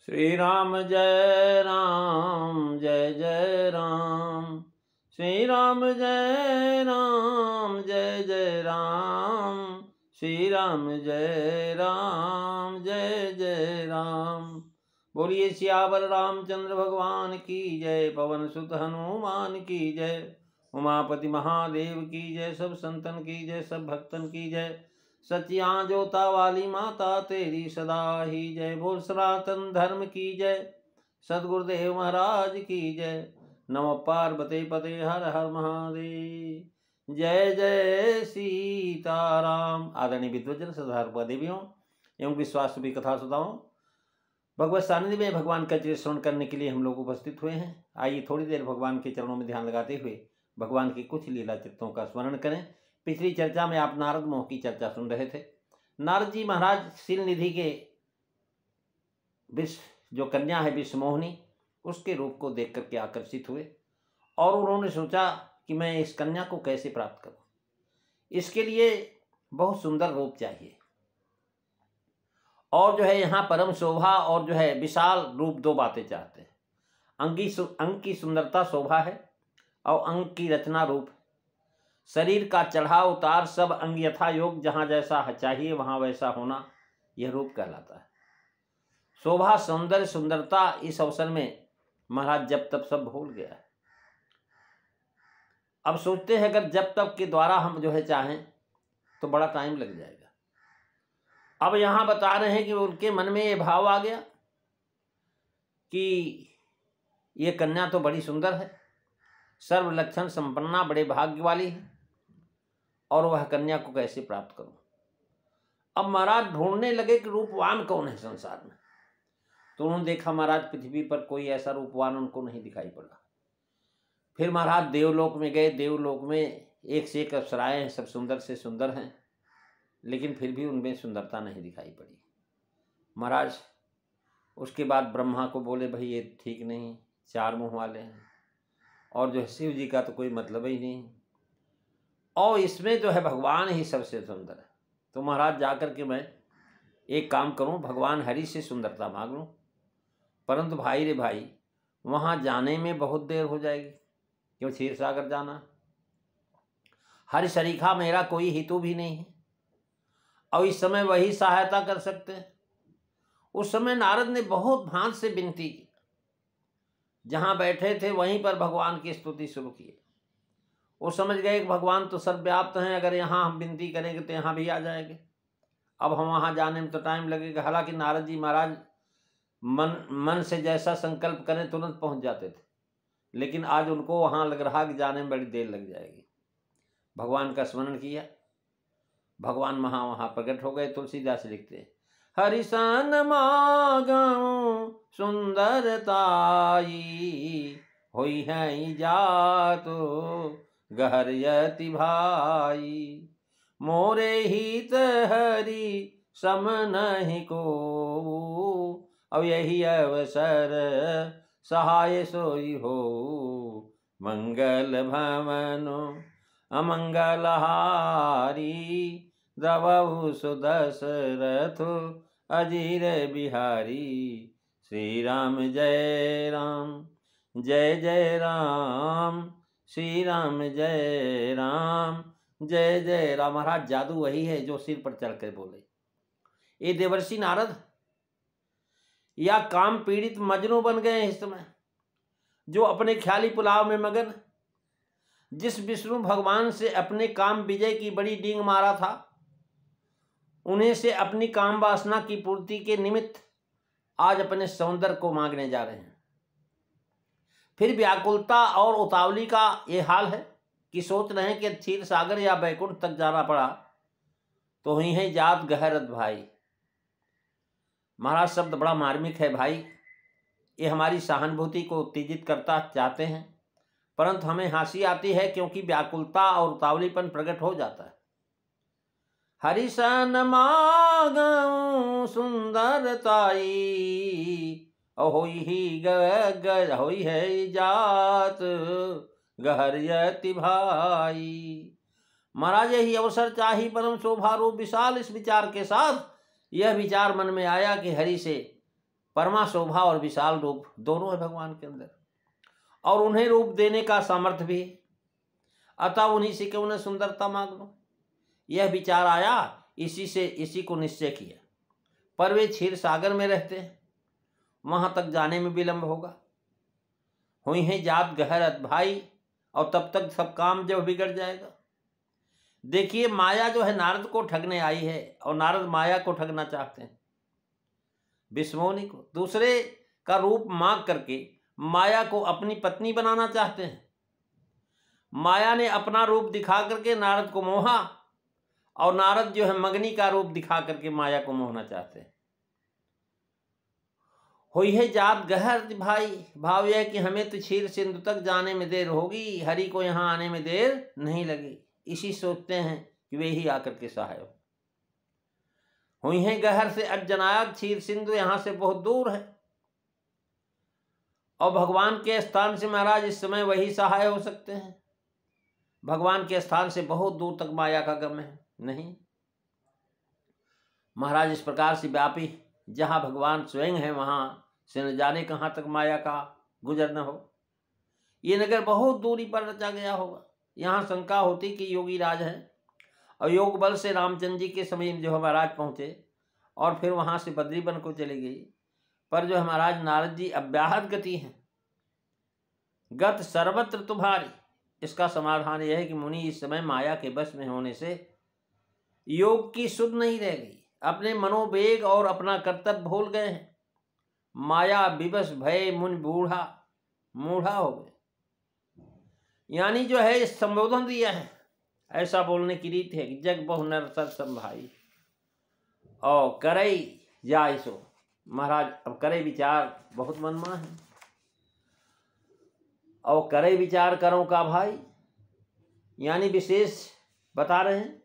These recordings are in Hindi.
श्री राम जय राम जय जय राम। श्री राम जय राम जय जय राम। श्री राम जय राम जय जय राम। बोलिए सियावर रामचंद्र भगवान की जय। पवन सुत हनुमान की जय। उमापति महादेव की जय। सब संतन की जय, सब भक्तन की जय। सचिया जोता वाली माता तेरी सदा ही जय। बोल सनातन धर्म की जय। सदगुरुदेव महाराज की जय। नमो पार्वती पते हर हर महादेव। जय जय सीताराम। आदरणीय विद्वजन सदाचार्य देवियों एवं विश्वास भी कथा सुधाओं, भगवत सानिध्य में भगवान का चरित्र श्रवण करने के लिए हम लोग उपस्थित हुए हैं। आइए थोड़ी देर भगवान के चरणों में ध्यान लगाते हुए भगवान की कुछ लीला चित्रों का स्मरण करें। पिछली चर्चा में आप नारद मोह की चर्चा सुन रहे थे। नारद जी महाराज शील निधि के जो कन्या है विश्वमोहिनी, उसके रूप को देख करके आकर्षित हुए और उन्होंने सोचा कि मैं इस कन्या को कैसे प्राप्त करूं। इसके लिए बहुत सुंदर रूप चाहिए और जो है यहाँ परम शोभा और जो है विशाल रूप, दो बातें चाहते हैं। अंग की सुंदरता शोभा है और अंग की रचना रूप। शरीर का चढ़ाव उतार सब अंग यथा योग, जहाँ जैसा चाहिए वहाँ वैसा होना, यह रूप कहलाता है। शोभा सौंदर्य सुंदरता इस अवसर में महाराज जब तब सब भूल गया है। अब सोचते हैं अगर जब तब के द्वारा हम जो है चाहें तो बड़ा टाइम लग जाएगा। अब यहाँ बता रहे हैं कि उनके मन में ये भाव आ गया कि ये कन्या तो बड़ी सुंदर है, सर्व लक्षण संपन्ना, बड़े भाग्य वाली है और वह कन्या को कैसे प्राप्त करूं। अब महाराज ढूंढने लगे कि रूपवान कौन है संसार में। तो उन्होंने देखा महाराज पृथ्वी पर कोई ऐसा रूपवान उनको नहीं दिखाई पड़ा। फिर महाराज देवलोक में गए। देवलोक में एक से एक अप्सराएं हैं, सब सुंदर से सुंदर हैं, लेकिन फिर भी उनमें सुंदरता नहीं दिखाई पड़ी। महाराज उसके बाद ब्रह्मा को बोले भाई ये ठीक नहीं, चार मुंह वाले हैं और जो है शिव जी का तो कोई मतलब ही नहीं और इसमें जो है भगवान ही सबसे सुंदर है। तो महाराज जाकर के मैं एक काम करूं, भगवान हरि से सुंदरता मांग लूं, परंतु भाई रे भाई वहां जाने में बहुत देर हो जाएगी, क्यों क्षीर सागर जाना। हरि सरीखा मेरा कोई हितू भी नहीं है और इस समय वही सहायता कर सकते हैं। उस समय नारद ने बहुत भांत से विनती की। जहां बैठे थे वहीं पर भगवान की स्तुति शुरू की। वो समझ गए कि भगवान तो सर्वव्याप्त हैं, अगर यहाँ हम विनती करेंगे तो यहाँ भी आ जाएंगे। अब हम वहाँ जाने में तो टाइम लगेगा। हालांकि नारद जी महाराज मन से जैसा संकल्प करें तुरंत पहुँच जाते थे, लेकिन आज उनको वहाँ लग रहा कि जाने में बड़ी देर लग जाएगी। भगवान का स्मरण किया, भगवान वहाँ प्रकट हो गए। तुलसीदास लिखते हैं, हरिसन मागऊं सुंदरताई, होई है जातो गहरयति भाई, मोरे हित हरि सम नहीं को, अब यही अवसर सहाय सोई हो, मंगल भवनो अमंगल हारी, द्रवहु सुदशरथ अजीर बिहारी, श्री राम जय राम जय जय राम, श्री राम जय राम जय जय राम। महाराज जादू वही है जो सिर पर चढ़ कर बोले। ये देवर्षि नारद या काम पीड़ित मजनू बन गए इस समय, जो अपने ख्याली पुलाव में मगन, जिस विष्णु भगवान से अपने काम विजय की बड़ी डींग मारा था, उन्हें से अपनी काम वासना की पूर्ति के निमित्त आज अपने सौंदर्य को मांगने जा रहे हैं। फिर व्याकुलता और उतावली का ये हाल है कि सोच रहे हैं कि क्षीर सागर या बैकुंठ तक जाना पड़ा तो ही है जात गहरत भाई। महाराज शब्द बड़ा मार्मिक है भाई, ये हमारी सहानुभूति को उत्तेजित करता चाहते हैं, परंतु हमें हंसी आती है क्योंकि व्याकुलता और उतावलीपन प्रकट हो जाता है। हरिसन मागऊं सुंदरताई, होई ही होई है जात गहरयति भाई। महाराज यही अवसर चाही परम शोभा रूप विशाल। इस विचार के साथ यह विचार मन में आया कि हरि से परमा शोभा और विशाल रूप दोनों है भगवान के अंदर, और उन्हें रूप देने का सामर्थ्य भी है। अतः उन्हीं से क्यों न सुंदरता मांग लो। यह विचार आया, इसी को निश्चय किया। पर वे क्षीर सागर में रहते हैं, वहां तक जाने में विलंब होगा। हुई है जात गहर भाई, और तब तक सब काम जो बिगड़ जाएगा। देखिए, माया जो है नारद को ठगने आई है, और नारद माया को ठगना चाहते हैं, विश्वोनी को। दूसरे का रूप मांग करके माया को अपनी पत्नी बनाना चाहते हैं। माया ने अपना रूप दिखा करके नारद को मोहा, और नारद जो है मगनी का रूप दिखा करके माया को मोहना चाहते हैं। हुई है जात गहर भाई, भाव यह कि हमें तो क्षीर सिंधु तक जाने में देर होगी, हरि को यहाँ आने में देर नहीं लगी। इसी सोचते हैं कि वे ही आकर के सहाय हो। हुई है गहर से अजनायक, क्षीर सिंधु यहाँ से बहुत दूर है, और भगवान के स्थान से महाराज इस समय वही सहाय हो सकते हैं। भगवान के स्थान से बहुत दूर तक माया का गम है नहीं। महाराज इस प्रकार से व्यापी, जहाँ भगवान स्वयं है वहाँ से न जाने कहाँ तक माया का गुजर न हो। ये नगर बहुत दूरी पर रचा गया होगा। यहाँ शंका होती कि योगी राज है, और योग बल से रामचंद्र जी के समय जो महाराज पहुँचे, और फिर वहाँ से बद्रीवन को चली गई। पर जो महाराज नारद जी अव्याहत गति हैं, गत सर्वत्र तुम्हारी। इसका समाधान यह है कि मुनि इस समय माया के बस में होने से योग की सुध नहीं रह गई, अपने मनोवेग और अपना कर्तव्य भूल गए हैं। माया विवश भय मुनि मूढ़ा हो गए। यानी जो है इस संबोधन दिया है, ऐसा बोलने की रीत है कि जग बहु नर सर संभाई, और करई जाय सो। महाराज अब करे विचार बहुत मनमा है, और करे विचार करो का भाई, यानी विशेष बता रहे हैं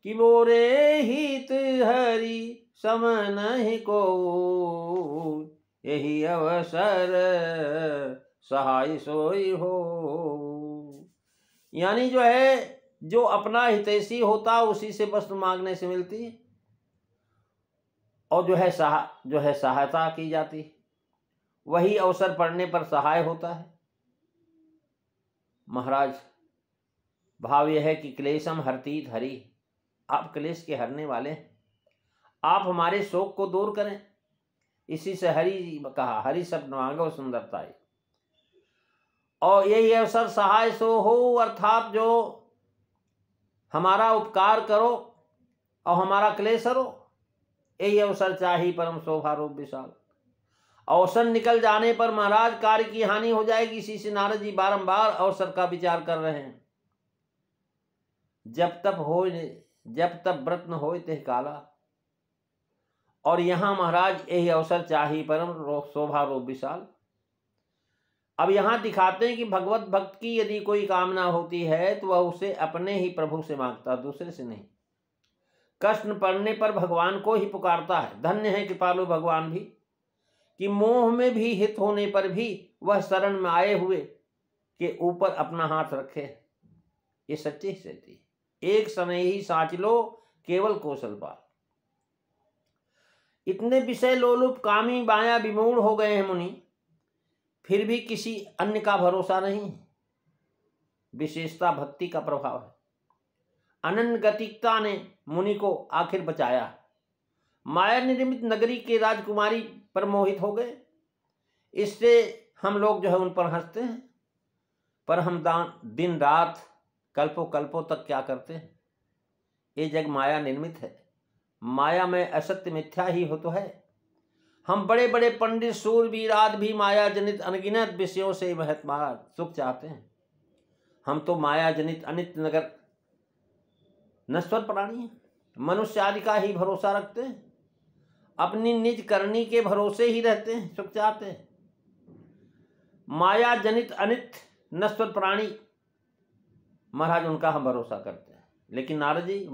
कि मोरे हित हरि सम नहीं को, यही अवसर सहाय सोई हो। यानी जो है, जो अपना हितैषी होता उसी से वस्तु मांगने से मिलती है, और जो है सहायता की जाती है, वही अवसर पड़ने पर सहाय होता है। महाराज भाव यह है कि क्लेशम हरतीत हरि, आप क्लेश के हरने वाले हैं, आप हमारे शोक को दूर करें। इसी से हरि कहा, हरि शब्द मांगो सुंदरता। और यही अवसर सहाय सो हो, अर्थात जो हमारा उपकार करो और हमारा क्लेश हरो, यही अवसर चाहिए परम शोभा रूप विशाल। अवसर निकल जाने पर महाराज कार्य की हानि हो जाएगी। इसी से नारद जी बारंबार अवसर का विचार कर रहे हैं। जब तब व्रत न होय तेह काला, और यहां महाराज यही अवसर चाहिए परम शोभा रूप विशाल। अब यहां दिखाते हैं कि भगवत भक्त की यदि कोई कामना होती है तो वह उसे अपने ही प्रभु से मांगता, दूसरे से नहीं। कष्ट पड़ने पर भगवान को ही पुकारता है। धन्य है कृपालु भगवान भी, कि मोह में भी हित होने पर भी वह शरण में आए हुए के ऊपर अपना हाथ रखे। ये सच्ची सच्ची एक समय ही साँच लो केवल कौशल पाल। इतने विषय लोलुप कामी माया विमूढ़ हो गए हैं मुनि, फिर भी किसी अन्य का भरोसा नहीं। विशेषता भक्ति का प्रभाव है। अनन्य गतिकता ने मुनि को आखिर बचाया। माया निर्मित नगरी के राजकुमारी पर मोहित हो गए। इससे हम लोग जो है उन पर हंसते हैं, पर हम दिन रात कल्पों तक क्या करते हैं। ये जग माया निर्मित है। माया में असत्य मिथ्या ही हो तो है। हम बड़े बड़े पंडित सूरवीर आदि भी माया जनित अनगिनत विषयों से महत्मा सुख चाहते हैं। हम तो माया जनित अनित्य नगर नश्वर प्राणी हैं। मनुष्य आदि का ही भरोसा रखते हैं, अपनी निज करनी के भरोसे ही रहते हैं, सुख चाहते हैं। माया जनित अनित्य नश्वर प्राणी महाराज उनका हम भरोसा करते हैं। लेकिन नारद जी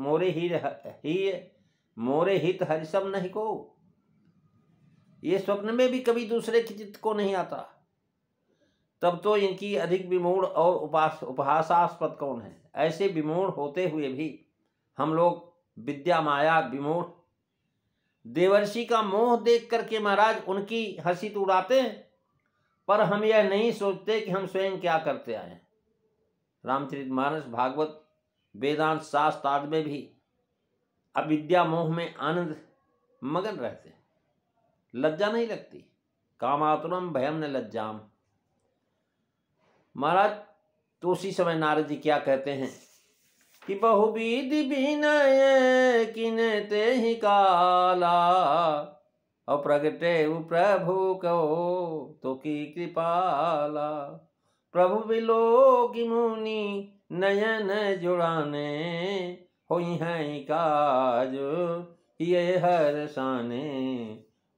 मोरे हित हरिसम नहीं को, ये स्वप्न में भी कभी दूसरे के चित्त को नहीं आता। तब तो इनकी अधिक विमूढ़ और उपहासास्पद कौन है। ऐसे विमूढ़ होते हुए भी हम लोग विद्या माया विमूढ़ देवर्षि का मोह देख करके महाराज उनकी हंसी तो उड़ाते हैं, पर हम यह नहीं सोचते कि हम स्वयं क्या करते आए हैं। रामचरितमानस, भागवत, वेदांत शास्त्र आदि में भी अविद्या मोह में आनंद मगन रहते हैं, लज्जा नहीं लगती। कामातुरम भयम न लज्जाम। महाराज तो उसी समय नारद जी क्या कहते हैं कि बहुविधि विनय किनते ही काला, और प्रगटे प्रभु को तो की कृपाला। प्रभु बिलो की मुनि नयन जुड़ाने, होई हैं काज ये हर्षाने।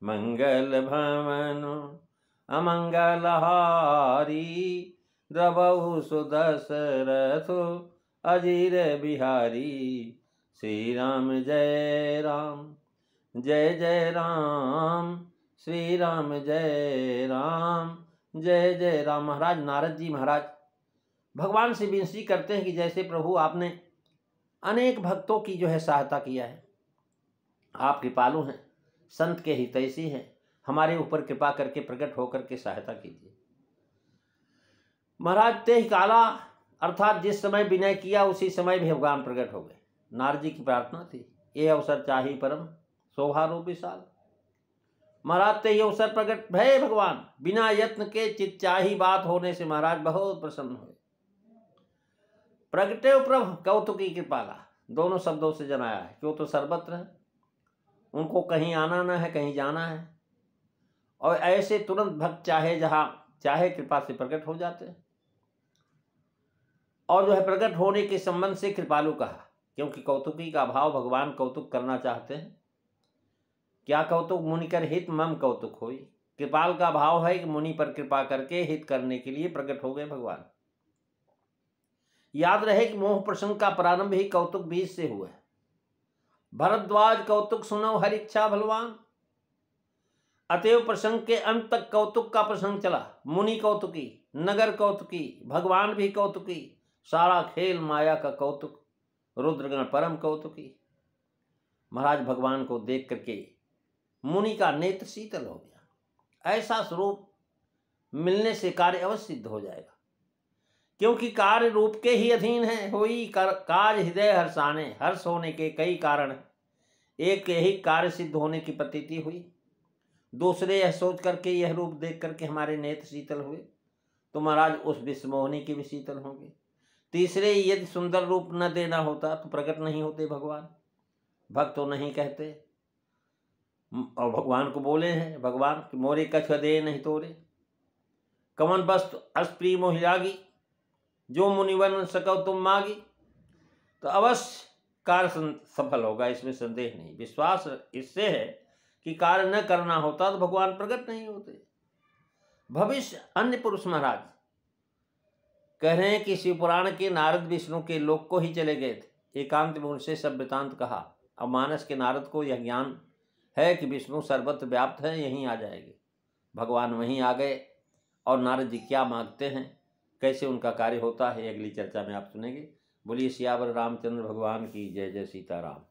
मंगल भवन अमंगल हारी, द्रवहु सुदशरथ अजीर बिहारी। श्री राम जय राम, जय जय राम, श्री राम जय राम, जय जय राम। महाराज नारद जी महाराज भगवान से विनती करते हैं कि जैसे प्रभु आपने अनेक भक्तों की जो है सहायता किया है, आप कृपालु हैं, संत के हितैषी हैं, हमारे ऊपर कृपा करके प्रकट होकर के सहायता कीजिए। महाराज ते ही काला, अर्थात जिस समय विनय किया उसी समय भी भगवान प्रकट हो गए। नारद जी की प्रार्थना थी, ये अवसर चाही परम शोभा रूप विशाल। महाराज ते ही अवसर प्रकट भय भगवान, बिना यत्न के चित चाही बात होने से महाराज बहुत प्रसन्न हुए। प्रगटे प्रभु कौतुकी कृपाला, दोनों शब्दों से जनाया है, क्यों तो सर्वत्र है, उनको कहीं आना ना है कहीं जाना है, और ऐसे तुरंत भक्त चाहे जहां चाहे कृपा से प्रकट हो जाते हैं। और जो है प्रकट होने के संबंध से कृपालु कहा, क्योंकि कौतुकी का भाव भगवान कौतुक करना चाहते हैं। क्या कौतुक मुनि कर हित मम कौतुक होई। कृपाल का भाव है कि मुनि पर कृपा करके हित करने के लिए प्रकट हो गए भगवान। याद रहे कि मोह प्रसंग का प्रारंभ ही कौतुक बीज से हुआ है। भरद्वाज कौतुक सुनो हर इच्छा बलवान, अतएव प्रसंग के अंत तक कौतुक का प्रसंग चला। मुनि कौतुकी, नगर कौतुकी, भगवान भी कौतुकी, सारा खेल माया का कौतुक, रुद्रगण परम कौतुकी। महाराज भगवान को देख करके मुनि का नेत्र शीतल हो गया। ऐसा स्वरूप मिलने से कार्य अवश्य सिद्ध हो जाएगा, क्योंकि कार्य रूप के ही अधीन है। होई कार्य हृदय हर्षाने, हर्ष होने के कई कारण हैं। एक यही कार्य सिद्ध होने की प्रतीति हुई, दूसरे यह सोच करके यह रूप देख करके हमारे नेत्र शीतल हुए, तो महाराज उस विस्मोहनी के भी शीतल होंगे। तीसरे यदि सुंदर रूप न देना होता तो प्रकट नहीं होते भगवान, भक्त तो नहीं कहते। और भगवान को बोले हैं भगवान कि मोरे कछ दे नहीं तोरे, कमन वस्तु अस्प्री मोहिरागी, जो मुनिवन सको तुम मागी। तो अवश्य कार्य सफल होगा, इसमें संदेह नहीं। विश्वास इससे है कि कार्य न करना होता तो भगवान प्रकट नहीं होते। भविष्य अन्य पुरुष महाराज कह रहे हैं कि शिवपुराण के नारद विष्णु के लोक को ही चले गए थे। एकांत में उनसे सब वृतांत कहा। अब मानस के नारद को यह ज्ञान है कि विष्णु सर्वत्र व्याप्त है, यहीं आ जाएंगे। भगवान वहीं आ गए, और नारद जी क्या मांगते हैं, कैसे उनका कार्य होता है, अगली चर्चा में आप सुनेंगे। बोलिए सियावर रामचंद्र भगवान की जय। जय सीताराम।